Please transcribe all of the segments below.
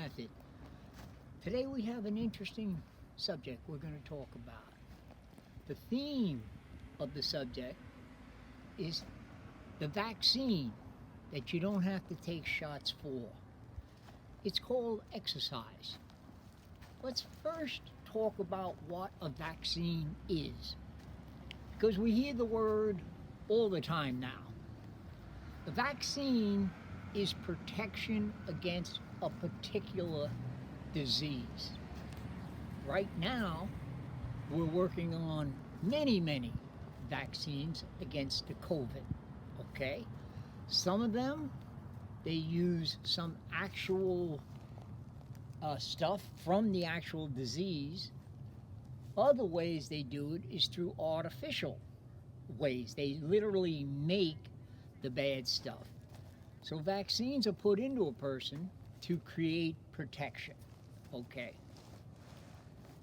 method. Today we have an interesting subject we're going to talk about. The theme of the subject is the vaccine that you don't have to take shots for. It's called exercise. Let's first talk about what a vaccine is, because we hear the word all the time now. The vaccine is protection against a particular disease. Right now, we're working on many vaccines against the COVID, okay? Some of them, they use some actual stuff from the actual disease. Other ways they do it is through artificial ways. They literally make the bad stuff. So vaccines are put into a person to create protection, okay?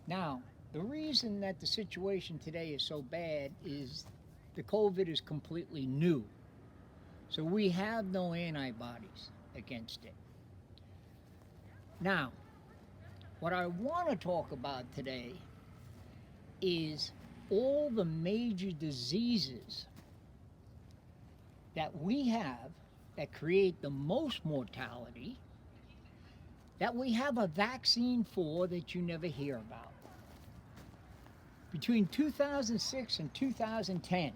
Now, the reason that the situation today is so bad is the COVID is completely new. So we have no antibodies against it. Now, what I want to talk about today is all the major diseases that we have that create the most mortality that we have a vaccine for that you never hear about. Between 2006 and 2010,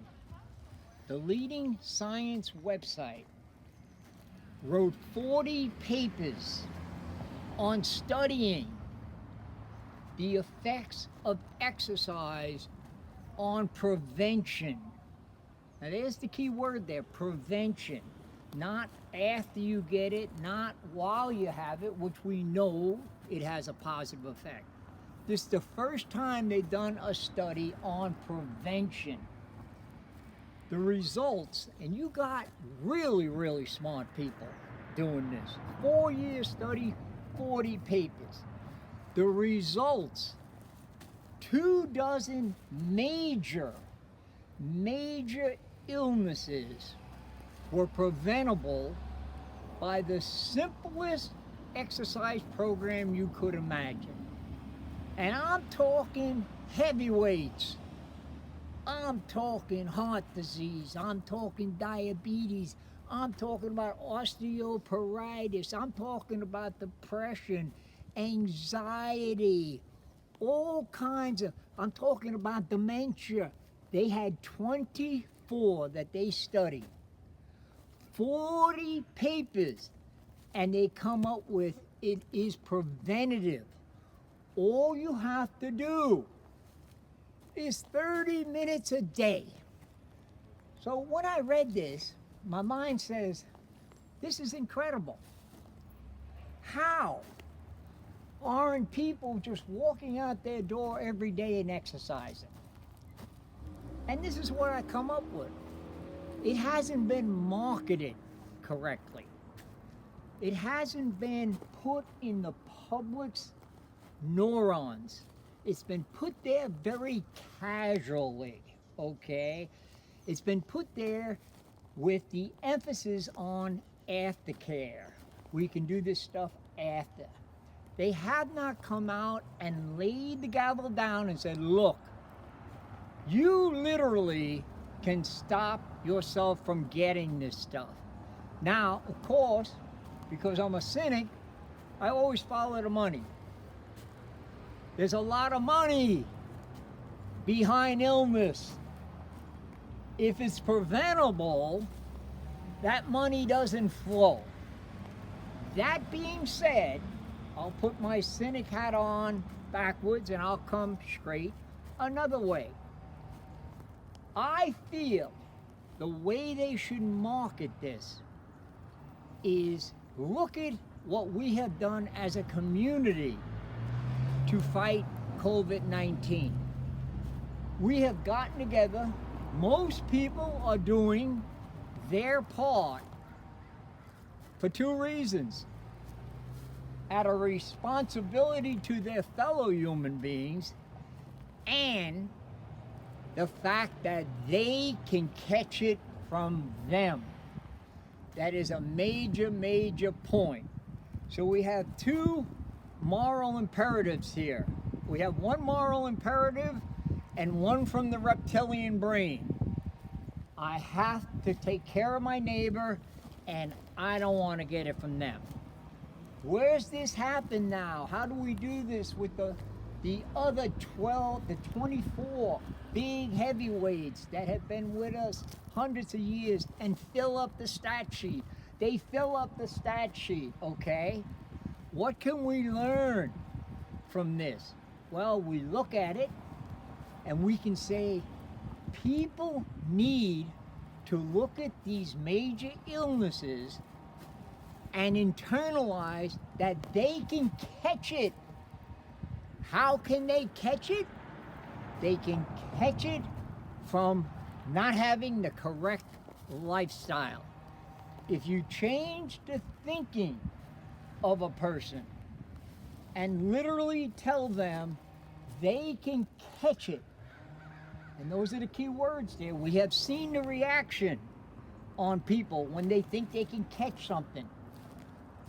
the leading science website wrote 40 papers on studying the effects of exercise on prevention. Now there's the key word there, prevention. Not after you get it, not while you have it, which we know it has a positive effect. This is the first time they've done a study on prevention. The results, and you got really smart people doing this. 4-year study, 40 papers. The results, 24 major illnesses were preventable by the simplest exercise program you could imagine. And I'm talking heavy weights. I'm talking heart disease. I'm talking diabetes. I'm talking about osteoporosis. I'm talking about depression, anxiety, all kinds of, I'm talking about dementia. They had 24 that they studied, 40 papers, and they come up with it is preventative. All you have to do is 30 minutes a day. So when I read this, my mind says, this is incredible. How aren't people just walking out their door every day and exercising? And this is what I come up with. It hasn't been marketed correctly. It hasn't been put in the public's neurons. It's been put there very casually, okay? It's been put there with the emphasis on aftercare. We can do this stuff after. They have not come out and laid the gavel down and said, look, you literally can stop yourself from getting this stuff. Now, of course, because I'm a cynic, I always follow the money. There's a lot of money behind illness. If it's preventable, that money doesn't flow. That being said, I'll put my cynic hat on backwards and I'll come straight another way. I feel the way they should market this is look at what we have done as a community to fight COVID-19. We have gotten together. Most people are doing their part for two reasons. Out of responsibility to their fellow human beings and the fact that they can catch it from them. That is a major point. So we have two moral imperatives here. We have one moral imperative and one from the reptilian brain. I have to take care of my neighbor, and I don't want to get it from them. Where's this happen now? How do we do this with the other 24 big heavyweights that have been with us hundreds of years and fill up the stat sheet? They fill up the stat sheet, okay? What can we learn from this? Well, we look at it and we can say people need to look at these major illnesses and internalize that they can catch it. How can they catch it? They can catch it from not having the correct lifestyle. If you change the thinking of a person and literally tell them they can catch it, and those are the key words there. We have seen the reaction on people when they think they can catch something.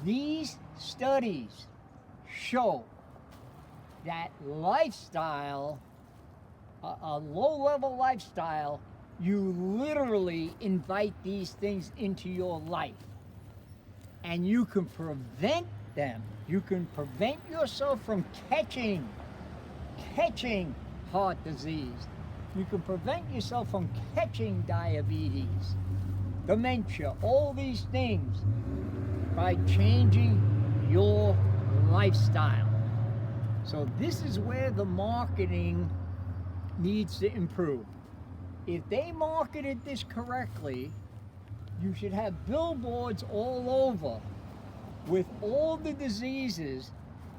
These studies show that lifestyle, a low-level lifestyle, you literally invite these things into your life. And you can prevent them. You can prevent yourself from catching heart disease. You can prevent yourself from catching diabetes, dementia, all these things by changing your lifestyle. So this is where the marketing needs to improve. If they marketed this correctly, you should have billboards all over with all the diseases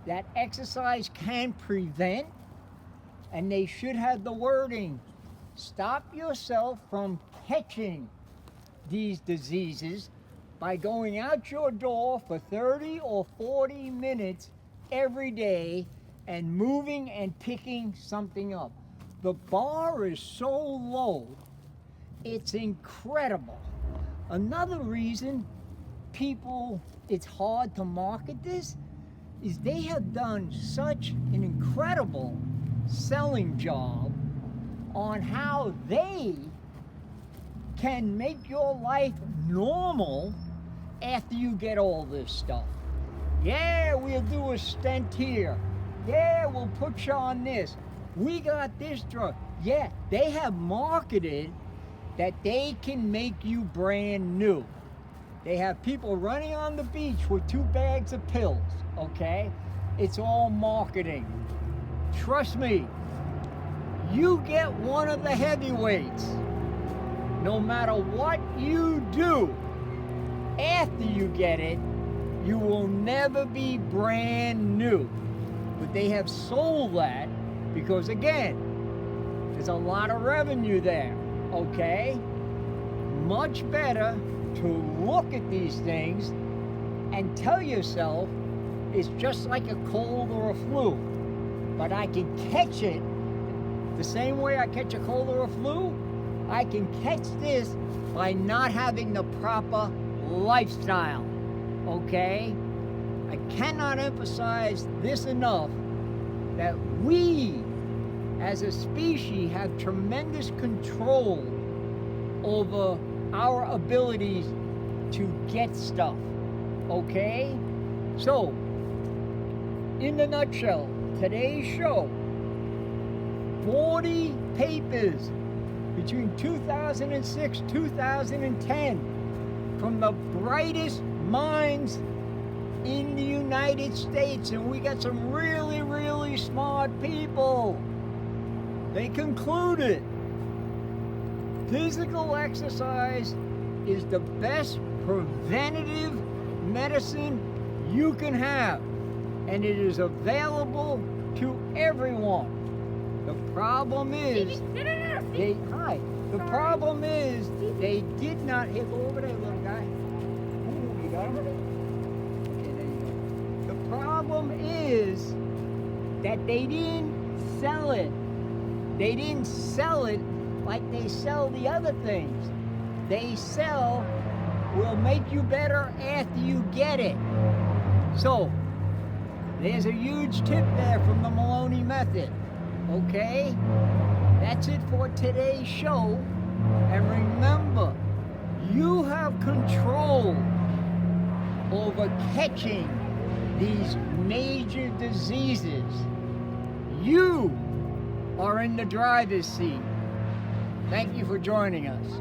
that exercise can prevent, and they should have the wording, stop yourself from catching these diseases by going out your door for 30 or 40 minutes every day and moving and picking something up. The bar is so low, it's incredible. Another reason it's hard to market this is they have done such an incredible selling job on how they can make your life normal after you get all this stuff. Yeah, we'll do a stent here. Yeah, we'll put you on this. We got this drug. Yeah, they have marketed that they can make you brand new. They have people running on the beach with 2 bags of pills, okay? It's all marketing. Trust me, you get one of the heavyweights. No matter what you do, after you get it, you will never be brand new. But they have sold that because, again, there's a lot of revenue there, okay? Much better to look at these things and tell yourself it's just like a cold or a flu, but I can catch it the same way I catch a cold or a flu. I can catch this by not having the proper lifestyle, okay? I cannot emphasize this enough, that we as a species have tremendous control over our abilities to get stuff, okay? So, in a nutshell, today's show, 40 papers between 2006, 2010 from the brightest minds in the United States, and we got some really, really smart people. They concluded physical exercise is the best preventative medicine you can have, and it is available to everyone. The problem is they did not. Here, go over there, little guy. Ooh, you got him? Okay, there you go. The problem is that they didn't sell it. They didn't sell it like they sell the other things. They sell, will make you better after you get it. So, there's a huge tip there from the Moloney method. Okay? That's it for today's show. And remember, you have control over catching these major diseases. You are in the driver's seat. Thank you for joining us.